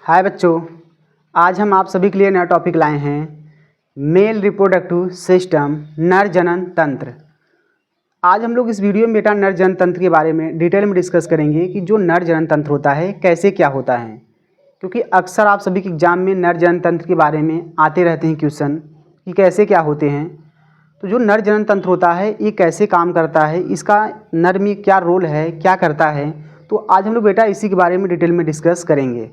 हाय बच्चों, आज हम आप सभी के लिए नया टॉपिक लाए हैं मेल रिप्रोडक्टिव सिस्टम नर जनन तंत्र। आज हम लोग इस वीडियो में बेटा नर जनन तंत्र के बारे में डिटेल में डिस्कस करेंगे कि जो नर जनन तंत्र होता है कैसे क्या होता है, क्योंकि अक्सर आप सभी के एग्जाम में नर जनन तंत्र के बारे में आते रहते हैं क्वेश्चन कि कैसे क्या होते हैं। तो जो नर जनन तंत्र होता है ये कैसे काम करता है, इसका नर में क्या रोल है, क्या करता है, तो आज हम लोग बेटा इसी के बारे में डिटेल में डिस्कस करेंगे।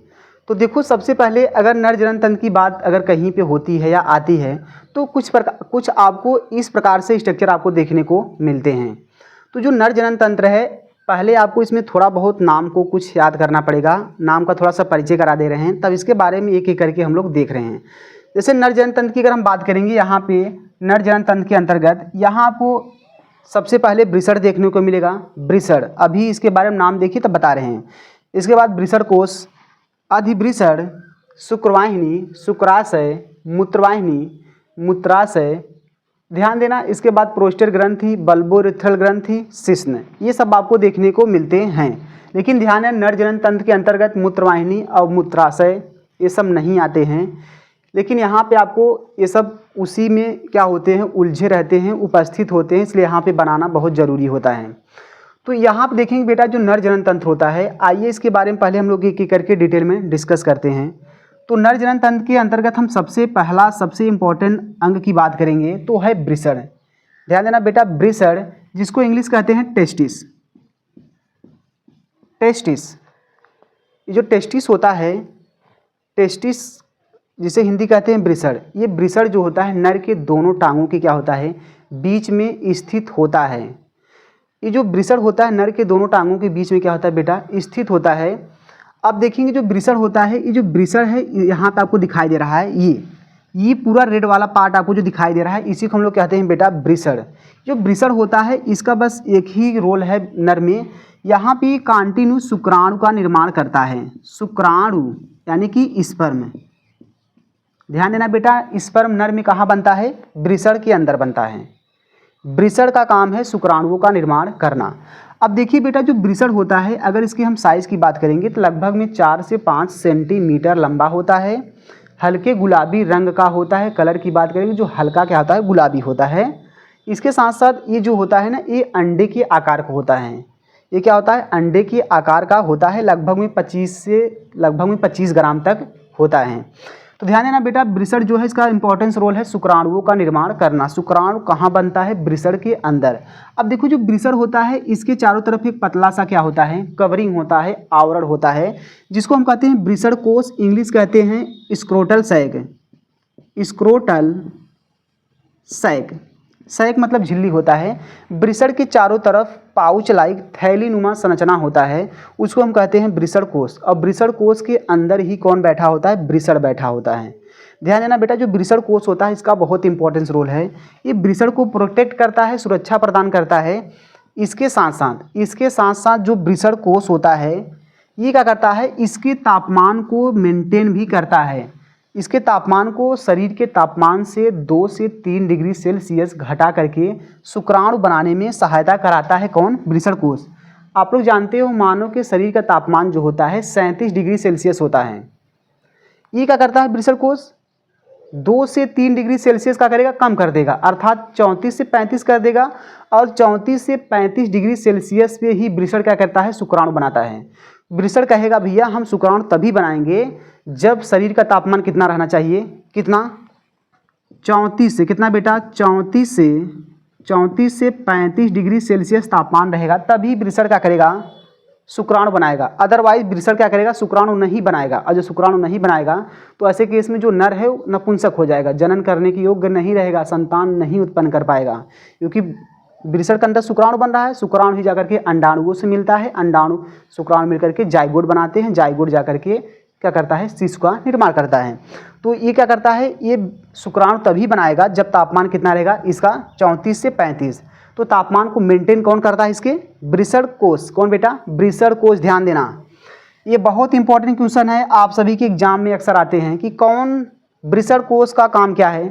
तो देखो, सबसे पहले अगर नर जनन तंत्र की बात अगर कहीं पे होती है या आती है तो कुछ आपको इस प्रकार से स्ट्रक्चर आपको देखने को मिलते हैं। तो जो नर जनन तंत्र है, पहले आपको इसमें थोड़ा बहुत नाम को कुछ याद करना पड़ेगा। नाम का थोड़ा सा परिचय करा दे रहे हैं, तब इसके बारे में एक एक करके हम लोग देख रहे हैं। जैसे नर जनन तंत्र की अगर हम बात करेंगे, यहाँ पे नर जनन तंत्र के अंतर्गत यहाँ आपको सबसे पहले वृषण देखने को मिलेगा। वृषण, अभी इसके बारे में नाम देखिए तब बता रहे हैं। इसके बाद वृषण कोश, अधिवृषण, शुक्रवाहिनी, शुक्राशय, मूत्रवाहिनी, मूत्राशय, ध्यान देना। इसके बाद प्रोस्टेट ग्रंथि, बल्बोरेथ्रल ग्रंथि, शिश्न, ये सब आपको देखने को मिलते हैं। लेकिन ध्यान है, नर जनन तंत्र के अंतर्गत मूत्रवाहिनी और मूत्राशय ये सब नहीं आते हैं। लेकिन यहाँ पे आपको ये सब उसी में क्या होते हैं, उलझे रहते हैं, उपस्थित होते हैं, इसलिए यहाँ पे बनाना बहुत ज़रूरी होता है। तो यहाँ पे देखेंगे बेटा जो नर जनन तंत्र होता है, आइए इसके बारे में पहले हम लोग एक एक करके डिटेल में डिस्कस करते हैं। तो नर जनन तंत्र के अंतर्गत हम सबसे इम्पोर्टेंट अंग की बात करेंगे तो है वृषण। ध्यान देना बेटा, वृषण जिसको इंग्लिश कहते हैं टेस्टिस। टेस्टिस, ये जो टेस्टिस होता है, टेस्टिस जिसे हिंदी कहते हैं वृषण, ये वृषण जो होता है नर के दोनों टांगों के क्या होता है, बीच में स्थित होता है। ये जो वृषण होता है नर के दोनों टांगों के बीच में क्या होता है बेटा, स्थित होता है। अब देखेंगे जो वृषण होता है, ये जो वृषण है यहाँ पे आपको दिखाई दे रहा है, ये पूरा रेड वाला पार्ट आपको जो दिखाई दे रहा है, इसी को हम लोग कहते हैं बेटा वृषण। जो वृषण होता है इसका बस एक ही रोल है नर में, यहाँ पे कंटिन्यू शुक्राणु का निर्माण करता है। शुक्राणु यानी कि स्पर्म। ध्यान देना बेटा, स्पर्म नर में कहाँ बनता है, वृषण के अंदर बनता है। वृषण का काम है शुक्राणुओं का निर्माण करना। अब देखिए बेटा, जो वृषण होता है अगर इसकी हम साइज़ की बात करेंगे तो लगभग में 4 से 5 सेंटीमीटर लंबा होता है। हल्के गुलाबी रंग का होता है। कलर की बात करेंगे जो हल्का क्या होता है, गुलाबी होता है। इसके साथ साथ ये जो होता है ना, ये अंडे के आकार का होता है। ये क्या होता है, अंडे के आकार का होता है। लगभग में 25 ग्राम तक होता है। तो ध्यान देना बेटा, वृषण जो है इसका इंपॉर्टेंस रोल है शुक्राणुओं का निर्माण करना। शुक्राणु कहाँ बनता है, वृषण के अंदर। अब देखो जो वृषण होता है इसके चारों तरफ एक पतला सा क्या होता है, कवरिंग होता है, आवरण होता है, जिसको हम कहते हैं वृषण कोश। इंग्लिश कहते हैं scrotal sac. Scrotal sac, sac मतलब झिल्ली होता है। वृषण के चारों तरफ पाउच लाइक थैली नुमा संरचना होता है, उसको हम कहते हैं वृषण कोश। और वृषण कोश के अंदर ही कौन बैठा होता है, वृषण बैठा होता है। ध्यान देना बेटा, जो वृषण कोश होता है इसका बहुत इंपॉर्टेंस रोल है। ये वृषण को प्रोटेक्ट करता है, सुरक्षा प्रदान करता है। इसके साथ साथ जो वृषण कोश होता है ये क्या करता है, इसके तापमान को मेंटेन भी करता है। इसके तापमान को शरीर के तापमान से 2 से 3 डिग्री सेल्सियस घटा करके शुक्राणु बनाने में सहायता कराता है। कौन, वृषण कोश। आप लोग जानते हो मानव के शरीर का तापमान जो होता है 37 डिग्री सेल्सियस होता है। ये क्या करता है वृषण कोश, 2 से 3 डिग्री सेल्सियस का करेगा, कम कर देगा, अर्थात 34 से 35 कर देगा। और 34 से 35 डिग्री सेल्सियस पे ही वृषण क्या करता है, शुक्राणु बनाता है। वृषण कहेगा भैया हम शुक्राणु तभी बनाएंगे जब शरीर का तापमान कितना रहना चाहिए, कितना, 34 से कितना बेटा, 34 से 35 डिग्री सेल्सियस तापमान रहेगा, तभी वृषण क्या करेगा, शुक्राणु बनाएगा। अदरवाइज वृषण क्या करेगा, शुक्राणु नहीं बनाएगा। और जो शुक्राणु नहीं बनाएगा तो ऐसे केस में जो नर है नपुंसक हो जाएगा, जनन करने के योग्य नहीं रहेगा, संतान नहीं उत्पन्न कर पाएगा। क्योंकि वृषण के अंदर शुक्राणु बन रहा है, शुक्राणु ही जाकर के अंडाणुओं से मिलता है, अंडाणु शुक्राणु मिलकर के जाइगोट बनाते हैं, जाइगोट जाकर के क्या करता है, शिशु का निर्माण करता है। तो ये क्या करता है, ये शुक्राणु तभी बनाएगा जब तापमान कितना रहेगा इसका, 34 से 35। तो तापमान को मेंटेन कौन करता है, इसके वृषण कोश। कौन बेटा, वृषण कोश। ध्यान देना, ये बहुत इंपॉर्टेंट क्वेश्चन है, आप सभी के एग्जाम में अक्सर आते हैं कि कौन वृषण कोश का काम क्या है।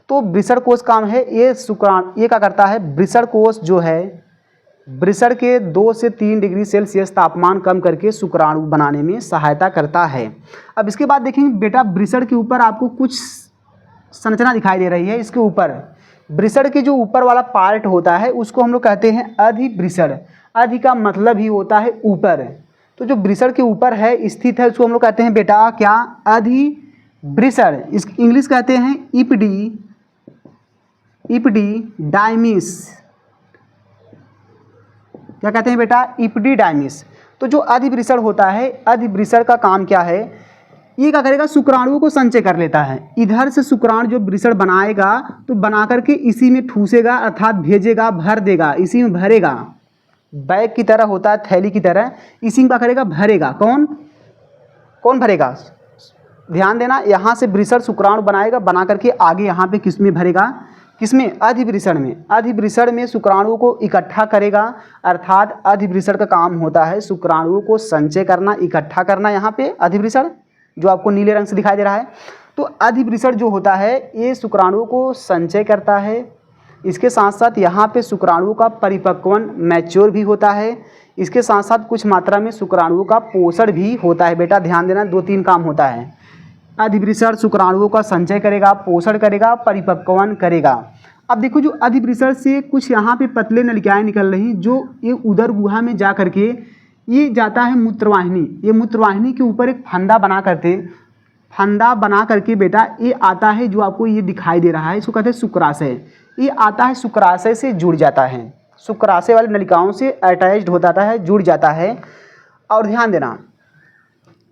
तो वृषण कोश काम है, ये शुक्राणु, ये क्या करता है, वृषण कोश जो है वृषण के 2 से 3 डिग्री सेल्सियस तापमान कम करके शुक्राणु बनाने में सहायता करता है। अब इसके बाद देखेंगे बेटा, वृषण के ऊपर आपको कुछ संरचना दिखाई दे रही है। इसके ऊपर वृषण के जो ऊपर वाला पार्ट होता है उसको हम लोग कहते हैं अधिवृषण। अधि का मतलब ही होता है ऊपर, तो जो वृषण के ऊपर है स्थित है उसको हम लोग कहते हैं बेटा क्या, अधिवृषण। इस इंग्लिश कहते हैं इपिडीडाइमिस। क्या कहते हैं बेटा, इपिडीडाइमिस। तो जो अधिवृषण होता है, अधिवृषण का काम क्या है, ये क्या करेगा, शुक्राणुओं को संचय कर लेता है। इधर से शुक्राणु जो वृषण बनाएगा तो बना करके इसी में ठूसेगा, अर्थात भेजेगा, भर देगा, इसी में भरेगा। बैग की तरह होता है, थैली की तरह, इसी में क्या करेगा, भरेगा। कौन भरेगा, ध्यान देना, यहाँ से वृषण शुक्राणु बनाएगा, बना करके आगे यहाँ पे किस में भरेगा, किसमें, अधिवृषण में। अधिवृषण में शुक्राणुओं को इकट्ठा करेगा, अर्थात अधिवृषण का काम होता है शुक्राणुओं को संचय करना, इकट्ठा करना। यहाँ पे अधिवृषण जो आपको नीले रंग से दिखाई दे रहा है, तो अधिवृषण जो होता है ये शुक्राणुओं को संचय करता है। इसके साथ साथ यहाँ पे शुक्राणुओं का परिपक्वन, मैच्योर भी होता है। इसके साथ साथ कुछ मात्रा में शुक्राणुओं का पोषण भी होता है। बेटा ध्यान देना, 2-3 काम होता है। अधिवृषण शुक्राणुओं का संचय करेगा, पोषण करेगा, परिपक्वन करेगा। अब देखो, जो अधिवृषण से कुछ यहाँ पे पतले नलिकाएं निकल रही, जो ये उदर गुहा में जा करके ये जाता है मूत्रवाहिनी। ये मूत्रवाहिनी के ऊपर एक फंदा बना करके बेटा ये आता है, जो आपको ये दिखाई दे रहा है, इसको कहते हैं शुक्राशय। ये आता है शुक्राशय से जुड़ जाता है, शुक्राशय वाली नलिकाओं से अटैच्ड हो जाता है, जुड़ जाता है। और ध्यान देना,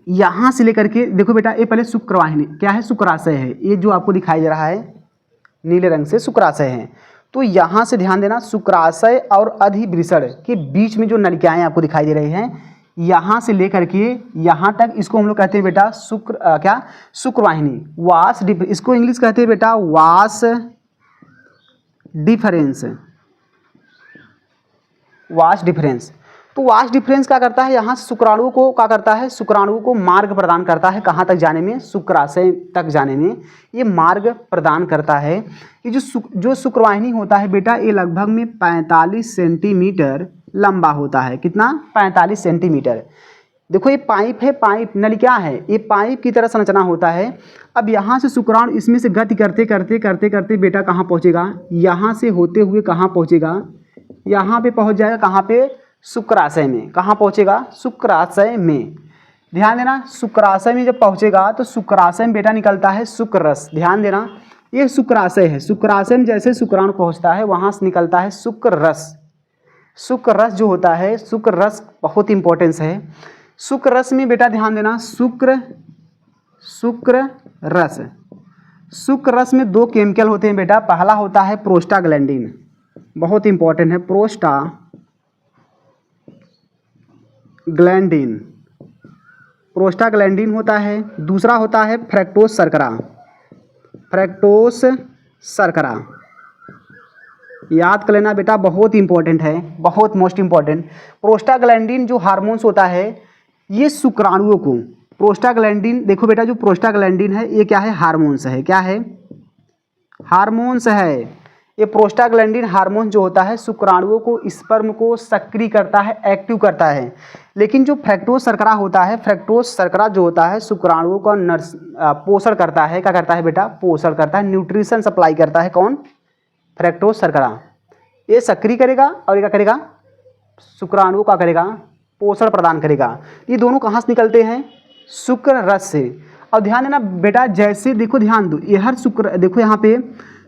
यहाँ से लेकर के देखो बेटा, ये पहले शुक्रवाहिनी क्या है, शुक्राशय है। ये जो आपको दिखाई दे रहा है नीले रंग से, शुक्राशय है। तो यहाँ से ध्यान देना, शुक्राशय और अधिवृषण के बीच में जो नलिकाएं आपको दिखाई दे रही हैं, यहाँ से लेकर के यहाँ तक, इसको हम लोग कहते हैं बेटा शुक्रवाहिनी, वास डिफरेंस। इसको इंग्लिश कहते हैं बेटा वास डिफरेंस। तो वास डिफरेंस क्या करता है, यहाँ शुक्राणुओं को क्या करता है, शुक्राणुओं को मार्ग प्रदान करता है। कहाँ तक जाने में, शुक्राशय तक जाने में ये मार्ग प्रदान करता है। ये जो शुक्रवाहिनी होता है बेटा, ये लगभग में 45 सेंटीमीटर लंबा होता है। कितना, 45 सेंटीमीटर। देखो ये पाइप है, पाइप नलिका है, ये पाइप की तरह संरचना होता है। अब यहाँ से शुक्राणु इसमें से गति करते करते बेटा कहाँ पहुँचेगा, यहाँ से होते हुए कहाँ पहुँचेगा, यहाँ पे पहुँच जाएगा। कहाँ पे, शुक्राशय में। कहाँ पहुँचेगा, शुक्राशय में। ध्यान देना, शुक्राशय में जब पहुँचेगा तो शुक्राशय में बेटा निकलता है शुक्ररस। ध्यान देना, ये शुक्राशय है, शुक्राशय में जैसे शुक्राणु पहुँचता है वहाँ से निकलता है शुक्ररस। शुक्ररस जो होता है, शुक्ररस बहुत इंपॉर्टेंस है। शुक्ररस में बेटा ध्यान देना, शुक्ररस में 2 केमिकल होते हैं बेटा। पहला होता है प्रोस्टाग्लैंडिन, बहुत इंपॉर्टेंट है, प्रोस्टाग्लैंडिन होता है। दूसरा होता है फ्रक्टोज शर्करा। याद कर लेना बेटा, बहुत इंपॉर्टेंट है, बहुत मोस्ट इंपॉर्टेंट। प्रोस्टाग्लैंडिन जो हार्मोन्स होता है, ये शुक्राणुओं को, प्रोस्टाग्लैंडिन देखो बेटा, जो प्रोस्टाग्लैंडिन है ये क्या है, हार्मोन्स है। क्या है, हार्मोन्स है। ये प्रोस्टाग्लैंडिन हार्मोन जो होता है शुक्राणुओं को, स्पर्म को सक्रिय करता है, एक्टिव करता है। लेकिन जो फ्रक्टोज शर्करा होता है, फ्रक्टोज शर्करा जो होता है शुक्राणुओं का पोषण करता है। क्या करता है बेटा, पोषण करता है, न्यूट्रिशन सप्लाई करता है। कौन, फ्रक्टोज शर्करा। ये सक्रिय करेगा और ये क्या करेगा, शुक्राणुओं का करेगा, पोषण प्रदान करेगा। ये दोनों कहाँ से निकलते हैं, शुक्र रस से। और ध्यान देना बेटा, जैसे देखो ध्यान दो, ये हर शुक्र, देखो यहाँ पे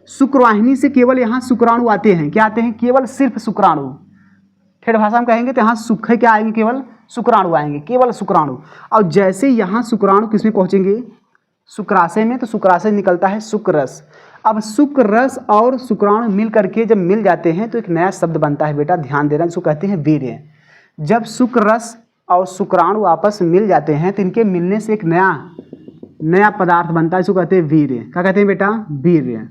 शुक्रवाहिनी से केवल यहाँ शुक्राणु आते हैं। क्या आते हैं, केवल सिर्फ शुक्राणु। ठेठ भाषा में कहेंगे तो यहाँ सुख क्या आएंगे, केवल शुक्राणु आएंगे, केवल शुक्राणु। और जैसे यहाँ शुक्राणु किसमें पहुँचेंगे, शुक्राशय में, तो शुक्राशय निकलता है शुक्ररस। अब शुक्ररस और शुक्राणु मिल करके जब मिल जाते हैं तो एक नया शब्द बनता है बेटा, ध्यान देना, जिसको कहते हैं वीर्य। जब शुक्ररस और शुक्राणु आपस में मिल जाते हैं तो इनके मिलने से एक नया पदार्थ बनता है, इसको कहते हैं वीर्य। क्या कहते हैं बेटा, वीर्य।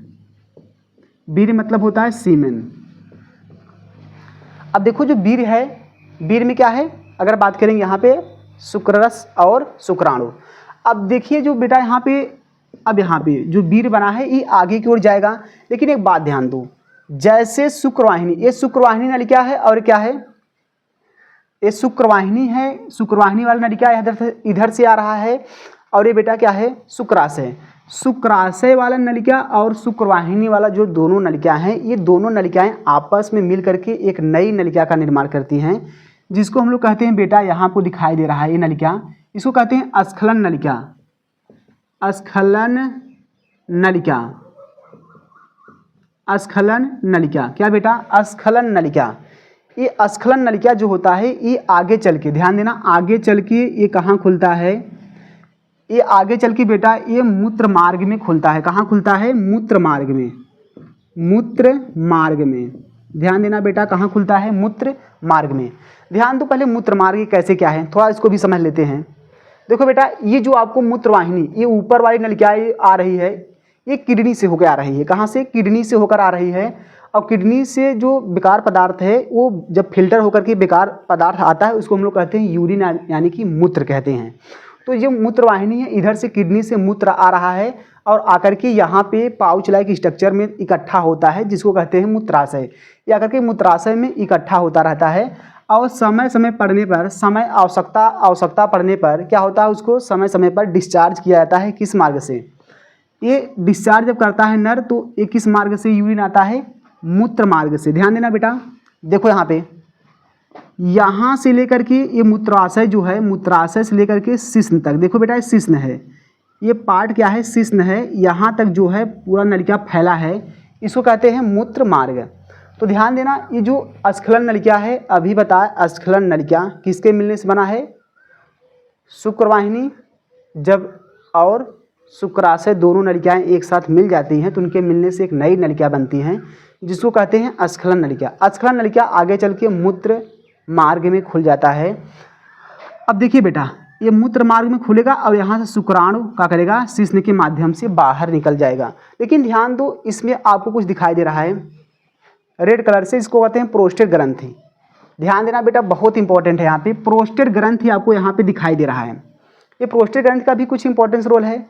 वीर्य मतलब होता है सीमेन। अब देखो जो वीर्य है, वीर्य में क्या है, अगर बात करेंगे यहाँ पे शुक्ररस और शुक्राणु। अब देखिए जो बेटा यहाँ पे, अब यहाँ पे जो वीर्य बना है ये आगे की ओर जाएगा। लेकिन एक बात ध्यान दो, जैसे शुक्रवाहिनी, ये शुक्रवाहिनी नलिका है और क्या है, ये शुक्रवाहिनी है, शुक्रवाहिनी वाला नलिका इधर से आ रहा है, और ये बेटा क्या है, शुक्राशय। शुक्राशय वाला नलिका और शुक्रवाहिनी वाला जो दोनों नलिका हैं, ये दोनों नलिकाएं आपस में मिल करके एक नई नलिका का निर्माण करती हैं, जिसको हम लोग कहते हैं बेटा, यहाँ आपको दिखाई दे रहा है ये नलिका, इसको कहते हैं स्खलन नलिका। स्खलन नलिका, स्खलन नलिका, क्या बेटा, स्खलन नलिका। ये स्खलन नलिका जो होता है ये आगे चल के, ध्यान देना, आगे चल के ये कहाँ खुलता है, ये आगे चल के बेटा ये मूत्र मार्ग में खुलता है। कहाँ खुलता है, मूत्र मार्ग में, मूत्र मार्ग में। ध्यान देना बेटा, कहाँ खुलता है, मूत्र मार्ग में। ध्यान दो, पहले मूत्र मार्ग कैसे क्या है थोड़ा इसको भी समझ लेते हैं। देखो बेटा, ये जो आपको मूत्रवाहिनी, ये ऊपर वाली नलिका आ रही है, ये किडनी से होकर आ रही है। कहाँ से, किडनी से होकर आ रही है। और किडनी से जो बेकार पदार्थ है वो जब फिल्टर होकर के बेकार पदार्थ आता है उसको हम लोग कहते हैं यूरिन, यानी कि मूत्र कहते हैं। तो ये मूत्रवाहिनी है, इधर से किडनी से मूत्र आ रहा है और आकर के यहाँ पे पाउच लाइक स्ट्रक्चर में इकट्ठा होता है, जिसको कहते हैं मूत्राशय। ये आकर के मूत्राशय में इकट्ठा होता रहता है और समय समय पड़ने पर, समय आवश्यकता पड़ने पर क्या होता है, उसको समय समय पर डिस्चार्ज किया जाता है। किस मार्ग से, ये डिस्चार्ज जब करता है नर तो ये किस मार्ग से यूरिन आता है, मूत्र मार्ग से। ध्यान देना बेटा, देखो यहाँ पे, यहाँ से लेकर के ये मूत्राशय जो है, मूत्राशय से लेकर के शिश्न तक, देखो बेटा ये शिश्न है, ये पार्ट क्या है, शिश्न है, यहाँ तक जो है पूरा नलिका फैला है, इसको कहते हैं मूत्र मार्ग। तो ध्यान देना, ये जो स्खलन नलिका है, अभी बताया स्खलन नलिका किसके मिलने से बना है, शुक्रवाहिनी जब और शुक्राशय दोनों नलिकाएं एक साथ मिल जाती हैं तो उनके मिलने से एक नई नलिका बनती हैं, जिसको कहते हैं स्खलन नलिका। स्खलन नलिका आगे चल के मूत्र मार्ग में खुल जाता है। अब देखिए बेटा, ये मूत्र मार्ग में खुलेगा और यहाँ से शुक्राणु क्या करेगा, शिश्न के माध्यम से बाहर निकल जाएगा। लेकिन ध्यान दो, इसमें आपको कुछ दिखाई दे रहा है रेड कलर से, इसको कहते हैं प्रोस्टेट ग्रंथि। ध्यान देना बेटा, बहुत इंपॉर्टेंट है, यहाँ पे प्रोस्टेट ग्रंथि आपको यहाँ पे दिखाई दे रहा है। ये प्रोस्टेट ग्रंथि का भी कुछ इंपॉर्टेंस रोल है।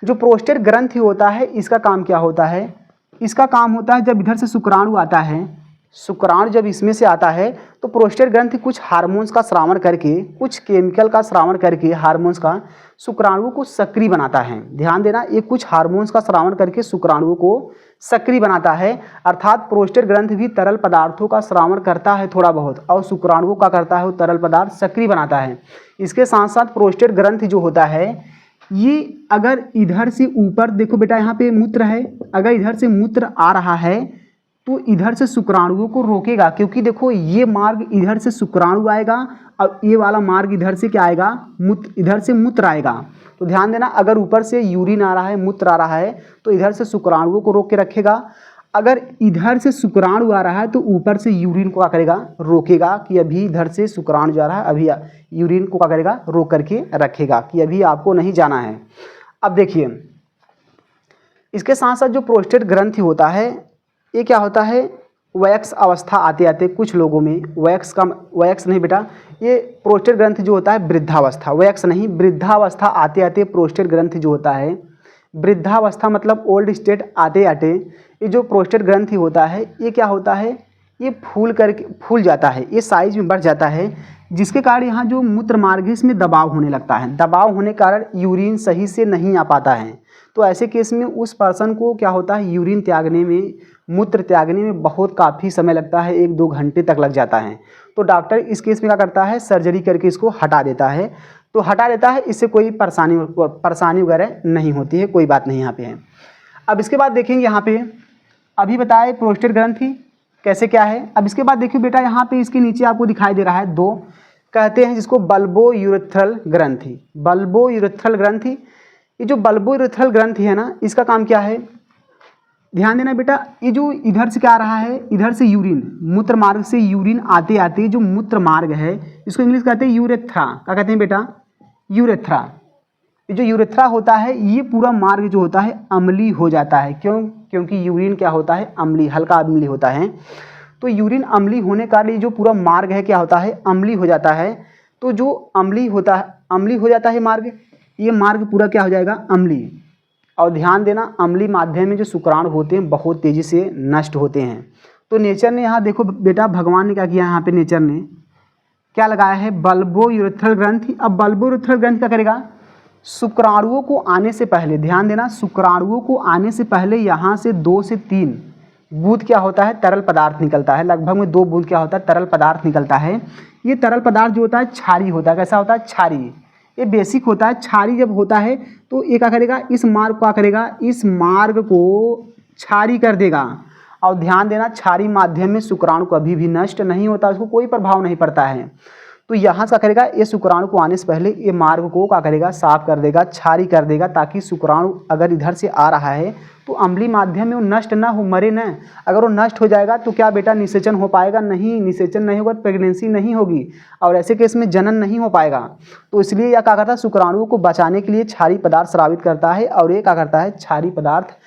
जो प्रोस्टेट ग्रंथि होता है, इसका काम क्या होता है, इसका काम होता है जब इधर से शुक्राणु आता है, शुक्राणु जब इसमें से आता है तो प्रोस्टेट ग्रंथि कुछ हार्मोन्स का स्रावण करके, कुछ केमिकल का स्रावण करके, हार्मोन्स का, शुक्राणुओं को सक्रिय बनाता है। ध्यान देना, ये कुछ हार्मोन्स का स्रावण करके शुक्राणुओं को सक्रिय बनाता है। अर्थात प्रोस्टेट ग्रंथि भी तरल पदार्थों का स्रावण करता है थोड़ा बहुत, और शुक्राणुओं का करता है वो तरल पदार्थ सक्रिय बनाता है। इसके साथ साथ प्रोस्टेट ग्रंथि जो होता है, ये अगर इधर से ऊपर देखो बेटा, यहाँ पे मूत्र है, अगर इधर से मूत्र आ रहा है तो इधर से शुक्राणुओं को रोकेगा, क्योंकि देखो ये मार्ग इधर से शुक्राणु आएगा और ये वाला मार्ग इधर से क्या आएगा, मूत्र, इधर से मूत्र आएगा। तो ध्यान देना, अगर ऊपर से यूरिन आ रहा है, मूत्र आ रहा है तो इधर से शुक्राणुओं को रोक के रखेगा। अगर इधर से शुक्राणु आ रहा है तो ऊपर से यूरिन को क्या करेगा, रोकेगा कि अभी इधर से शुक्राणु जा रहा है, अभी यूरिन को क्या करेगा, रोक करके रखेगा कि अभी आपको नहीं जाना है। अब देखिए, इसके साथ साथ जो प्रोस्टेट ग्रंथि होता है, ये क्या होता है, वैक्स अवस्था आते आते कुछ लोगों में, वैक्स नहीं बेटा, ये प्रोस्टेट ग्रंथि जो होता है वृद्धावस्था, वैक्स नहीं, वृद्धावस्था आते आते प्रोस्टेट ग्रंथि जो होता है, वृद्धावस्था मतलब ओल्ड स्टेट आते आते ये जो प्रोस्टेट ग्रंथि होता है, ये क्या होता है, ये फूल जाता है, ये साइज में बढ़ जाता है, जिसके कारण यहाँ जो मूत्र मार्ग है इसमें दबाव होने लगता है। दबाव होने के कारण यूरिन सही से नहीं आ पाता है। तो ऐसे केस में उस पर्सन को क्या होता है, यूरिन त्यागने में, मूत्र त्यागने में बहुत काफ़ी समय लगता है, 1-2 घंटे तक लग जाता है। तो डॉक्टर इस केस में क्या करता है, सर्जरी करके इसको हटा देता है। तो हटा देता है, इससे कोई परेशानी वगैरह नहीं होती है, कोई बात नहीं यहाँ पे है। अब इसके बाद देखेंगे, यहाँ पे अभी बताए प्रोस्टेट ग्रंथि कैसे क्या है। अब इसके बाद देखिए बेटा, यहाँ पे इसके नीचे आपको दिखाई दे रहा है 2, कहते हैं जिसको बल्बो यूरेथ्रल ग्रंथि। बल्बो यूरेथ्रल ग्रंथि, ये जो बल्बो यूरेथ्रल ग्रंथि है ना, इसका काम क्या है, ध्यान देना बेटा, ये जो इधर से क्या आ रहा है, इधर से यूरिन, मूत्र मार्ग से यूरिन आते आते जो मूत्र मार्ग है, इसको इंग्लिश कहते हैं यूरेथ्रा। क्या कहते हैं बेटा, यूरेथ्रा। ये जो यूरेथ्रा होता है, ये पूरा मार्ग जो होता है अम्लीय हो जाता है। क्यों, क्योंकि यूरिन क्या होता है, अम्लीय, हल्का अम्लीय होता है। तो यूरिन अम्लीय होने का लिए जो पूरा मार्ग है क्या होता है, अम्लीय हो जाता है। तो जो अम्लीय होता है, अम्लीय हो जाता है मार्ग, ये मार्ग पूरा क्या हो जाएगा, अम्लीय। और ध्यान देना अम्लीय माध्यम में जो शुक्राणु होते हैं बहुत तेज़ी से नष्ट होते हैं। तो नेचर ने यहाँ देखो बेटा, भगवान ने क्या किया, यहाँ पे नेचर ने क्या लगाया है, बल्बो यूरेथ्रल ग्रंथि। अब बल्बो यूरेथ्रल ग्रंथि क्या करेगा, शुक्राणुओं को आने से पहले, ध्यान देना, शुक्राणुओं को आने से पहले यहाँ से 2 से 3 बूंद क्या होता है, तरल पदार्थ निकलता है। लगभग में 2 बूंद क्या होता है, तरल पदार्थ निकलता है। ये तरल पदार्थ जो होता है क्षारीय होता है। कैसा होता है, क्षारीय। ये बेसिक होता है। क्षारीय जब होता है तो ये क्या करेगा, इस मार्ग को क्या करेगा, इस मार्ग को क्षारीय कर देगा। और ध्यान देना, क्षारीय माध्यम में शुक्राणु कभी भी नष्ट नहीं होता, उसको कोई प्रभाव नहीं पड़ता है। तो यहाँ क्या करेगा, ये शुक्राणु को आने से पहले ये मार्ग को क्या करेगा, साफ कर देगा, क्षारीय कर देगा, ताकि शुक्राणु अगर इधर से आ रहा है तो अम्लीय माध्यम में वो नष्ट ना हो, मरे न। अगर वो नष्ट हो जाएगा तो क्या बेटा निषेचन हो पाएगा, नहीं, निषेचन नहीं होगा तो प्रेगनेंसी नहीं होगी, और ऐसे केस में जनन नहीं हो पाएगा। तो इसलिए यह क्या करता है, शुक्राणुओं को बचाने के लिए क्षारीय पदार्थ स्रावित करता है, और ये क्या करता है, क्षारीय पदार्थ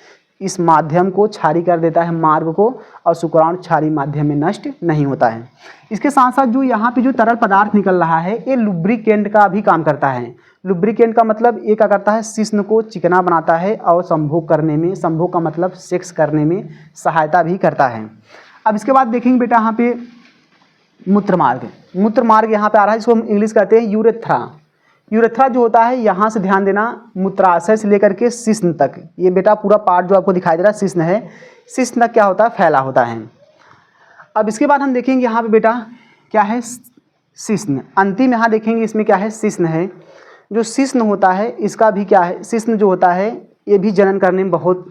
इस माध्यम को क्षारीय कर देता है, मार्ग को, और शुक्राणु क्षारीय माध्यम में नष्ट नहीं होता है। इसके साथ साथ जो यहाँ पे जो तरल पदार्थ निकल रहा है ये लुब्रिकेंट का भी काम करता है। लुब्रिकेंट का मतलब ये क्या करता है, शिश्न को चिकना बनाता है और संभोग करने में, संभोग का मतलब सेक्स करने में सहायता भी करता है। अब इसके बाद देखेंगे बेटा यहाँ पे मूत्र मार्ग। मूत्र मार्ग यहाँ पे आ रहा है, इसको हम इंग्लिश कहते हैं यूरेथ्रा। यूरेथ्रा जो होता है, यहाँ से ध्यान देना, मूत्राशय से लेकर के शिश्न तक, ये बेटा पूरा पार्ट जो आपको दिखाई दे रहा है शिश्न है, शिश्न तक क्या होता है, फैला होता है। अब इसके बाद हम देखेंगे यहाँ पे बेटा क्या है, शिश्न। अंतिम यहाँ देखेंगे इसमें क्या है, शिश्न है। जो शिश्न होता है इसका भी क्या है, शिश्न जो होता है ये भी जनन करने में बहुत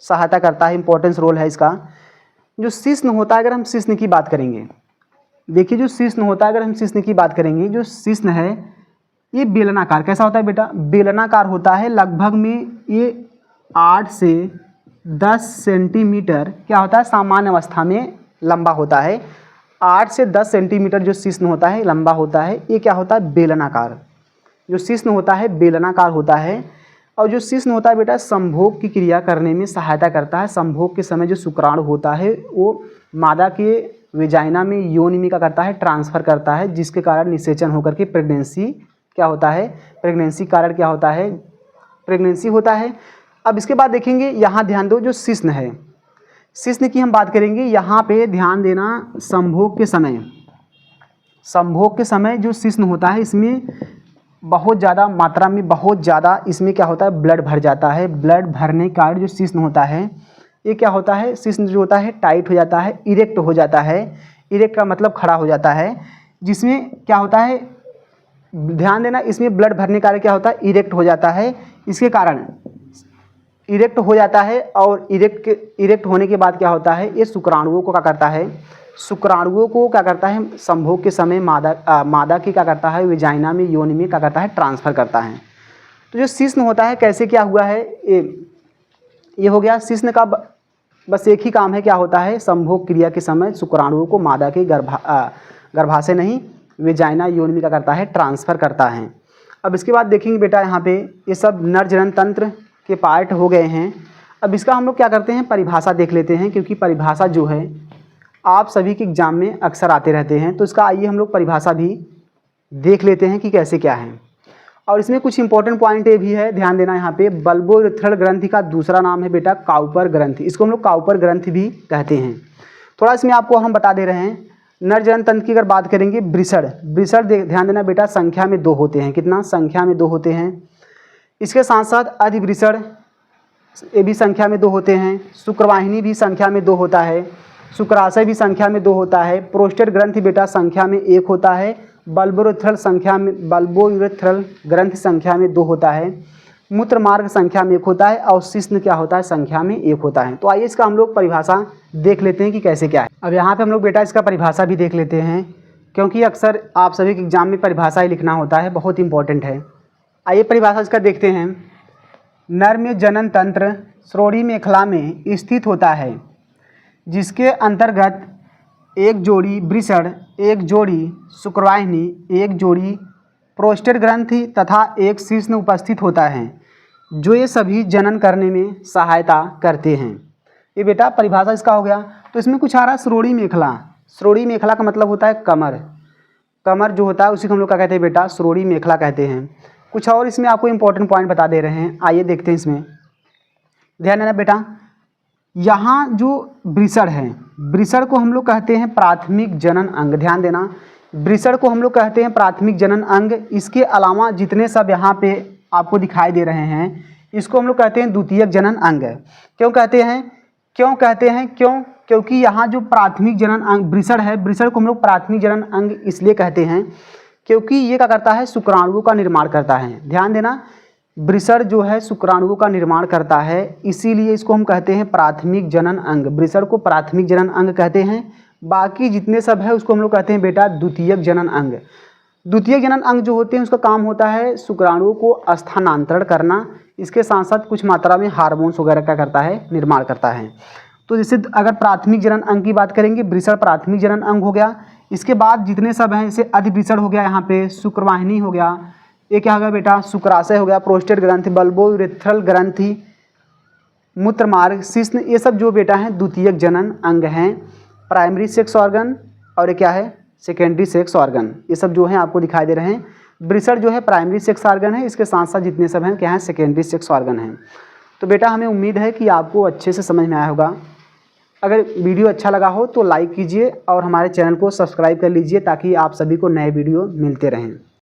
सहायता करता है, इंपॉर्टेंस रोल है इसका। जो शिश्न होता है, अगर हम शिश्न की बात करेंगे, देखिए जो शिश्न होता है, अगर हम शिश्न की बात करेंगे, जो शिश्न है ये बेलनाकार, कैसा होता है बेटा, बेलनाकार होता है। लगभग में ये 8 से 10 सेंटीमीटर क्या होता है, सामान्य अवस्था में लंबा होता है। 8 से 10 सेंटीमीटर जो शिश्न होता है लंबा होता है। ये क्या होता है, बेलनाकार। जो शिश्न होता है बेलनाकार होता है। और जो शिश्न होता है बेटा संभोग की क्रिया करने में सहायता करता है। संभोग के समय जो शुक्राणु होता है वो मादा के वेजाइना में, योनि में क्या करता है, ट्रांसफ़र करता है, जिसके कारण निषेचन होकर के प्रेगनेंसी क्या होता है, प्रेगनेंसी कारण क्या होता है, प्रेगनेंसी होता है। अब इसके बाद देखेंगे, यहाँ ध्यान दो, जो शिश्न है, शिश्न की हम बात करेंगे। यहाँ पे ध्यान देना, संभोग के समय, संभोग के समय जो शिश्न होता है इसमें बहुत ज़्यादा मात्रा में, बहुत ज़्यादा इसमें क्या होता है, ब्लड भर जाता है। ब्लड भरने के कारण जो शिश्न होता है ये क्या होता है, शिश्न जो होता है टाइट हो जाता है, इरेक्ट हो जाता है। इरेक्ट का मतलब खड़ा हो जाता है, जिसमें क्या होता है, ध्यान देना, इसमें ब्लड भरने के कारण क्या होता है, इरेक्ट हो जाता है। इसके कारण इरेक्ट हो जाता है, और इरेक्ट होने के बाद क्या होता है, ये शुक्राणुओं को क्या करता है, शुक्राणुओं को क्या करता है, संभोग के समय मादा की क्या करता है, वेजाइना में, योनि में क्या करता है, ट्रांसफ़र करता है। तो जो शिश्न होता है कैसे क्या हुआ है, ये हो गया। शिश्न का बस एक ही काम है, क्या होता है, संभोग क्रिया के समय शुक्राणुओं को मादा के गर्भाशय नहीं, वेजाइना, योनि में क्या करता है, ट्रांसफ़र करता है। अब इसके बाद देखेंगे बेटा यहाँ पे ये सब नर जनन तंत्र के पार्ट हो गए हैं। अब इसका हम लोग क्या करते हैं, परिभाषा देख लेते हैं, क्योंकि परिभाषा जो है आप सभी के एग्जाम में अक्सर आते रहते हैं। तो इसका आइए हम लोग परिभाषा भी देख लेते हैं कि कैसे क्या है। और इसमें कुछ इंपॉर्टेंट पॉइंट ये भी है, ध्यान देना। यहाँ पे बल्बोयूरेथ्रल ग्रंथि का दूसरा नाम है बेटा काउपर ग्रंथि, इसको हम लोग काउपर ग्रंथि भी कहते हैं। थोड़ा इसमें आपको हम बता दे रहे हैं। नर जनन तंत्र की अगर बात करेंगे, वृषण, वृषण ध्यान देना बेटा संख्या में 2 होते हैं। कितना, संख्या में 2 होते हैं। इसके साथ साथ अधिवृषण, ये भी संख्या में 2 होते हैं। शुक्रवाहिनी भी संख्या में 2 होता है। शुक्राशय भी संख्या में 2 होता है। प्रोस्टेट ग्रंथि बेटा संख्या में 1 होता है। बल्बोयूरेथ्रल ग्रंथि संख्या में 2 होता है। मूत्र मार्ग संख्या में 1 होता है। और शिश्न क्या होता है, संख्या में 1 होता है। तो आइए इसका हम लोग परिभाषा देख लेते हैं कि कैसे क्या है। अब यहाँ पे हम लोग बेटा इसका परिभाषा भी देख लेते हैं, क्योंकि अक्सर आप सभी के एग्जाम में परिभाषा ही लिखना होता है, बहुत इंपॉर्टेंट है। आइए परिभाषा इसका देखते हैं। नर में जनन तंत्र श्रोणि मेखला में स्थित होता है, जिसके अंतर्गत एक जोड़ी वृषण, एक जोड़ी शुक्रवाहिनी, एक जोड़ी प्रोस्टेट ग्रंथि तथा एक शिश्न उपस्थित होता है, जो ये सभी जनन करने में सहायता करते हैं। ये बेटा परिभाषा इसका हो गया। तो इसमें कुछ आ रहा है श्रोणि मेखला। श्रोणि मेखला का मतलब होता है कमर। कमर जो होता है उसी को हम लोग क्या कहते हैं बेटा, श्रोणि मेखला कहते हैं। कुछ और इसमें आपको इंपॉर्टेंट पॉइंट बता दे रहे हैं, आइए देखते हैं इसमें। ध्यान देना बेटा, यहाँ जो वृषण है, वृषण को हम लोग कहते हैं प्राथमिक जनन अंग। ध्यान देना, वृषण को हम लोग कहते हैं प्राथमिक जनन अंग। इसके अलावा जितने सब यहाँ पे आपको दिखाई दे रहे हैं, इसको हम लोग कहते हैं द्वितीयक जनन अंग। क्यों कहते हैं? क्योंकि यहाँ जो प्राथमिक जनन अंग वृषण है, वृषण को हम लोग प्राथमिक जनन अंग इसलिए कहते हैं क्योंकि ये क्या करता है? शुक्राणुओं का निर्माण करता है। ध्यान देना, वृषण जो है शुक्राणुओं का निर्माण करता है, इसीलिए इसको हम कहते हैं प्राथमिक जनन अंग। वृषण को प्राथमिक जनन अंग कहते हैं। बाकी जितने सब है उसको हम लोग कहते हैं बेटा द्वितीयक जनन अंग। द्वितीयक जनन अंग जो होते हैं उसका काम होता है शुक्राणुओं को स्थानांतरण करना, इसके साथ साथ कुछ मात्रा में हार्मोन्स वगैरह का करता है, निर्माण करता है। तो जैसे अगर प्राथमिक जनन अंग की बात करेंगे, वृषण प्राथमिक जनन अंग हो गया। इसके बाद जितने सब हैं, जैसे अधिवृषण हो गया, यहाँ पे शुक्रवाहिनी हो गया, ये क्या हो गया बेटा? शुक्राशय हो गया, प्रोस्टेट ग्रंथि, बल्बोयूरेथ्रल ग्रंथि, मूत्रमार्ग, शिश्न, ये सब जो बेटा हैं द्वितीयक जनन अंग हैं। प्राइमरी सेक्स ऑर्गन और ये क्या है? Secondary sex organ. ये सब जो हैं आपको दिखाई दे रहे हैं। वृषण जो है प्राइमरी सेक्स ऑर्गन है, इसके साथ साथ जितने सब हैं क्या हैं? सेकेंडरी सेक्स ऑर्गन हैं। तो बेटा हमें उम्मीद है कि आपको अच्छे से समझ में आया होगा। अगर वीडियो अच्छा लगा हो तो लाइक कीजिए और हमारे चैनल को सब्सक्राइब कर लीजिए ताकि आप सभी को नए वीडियो मिलते रहें।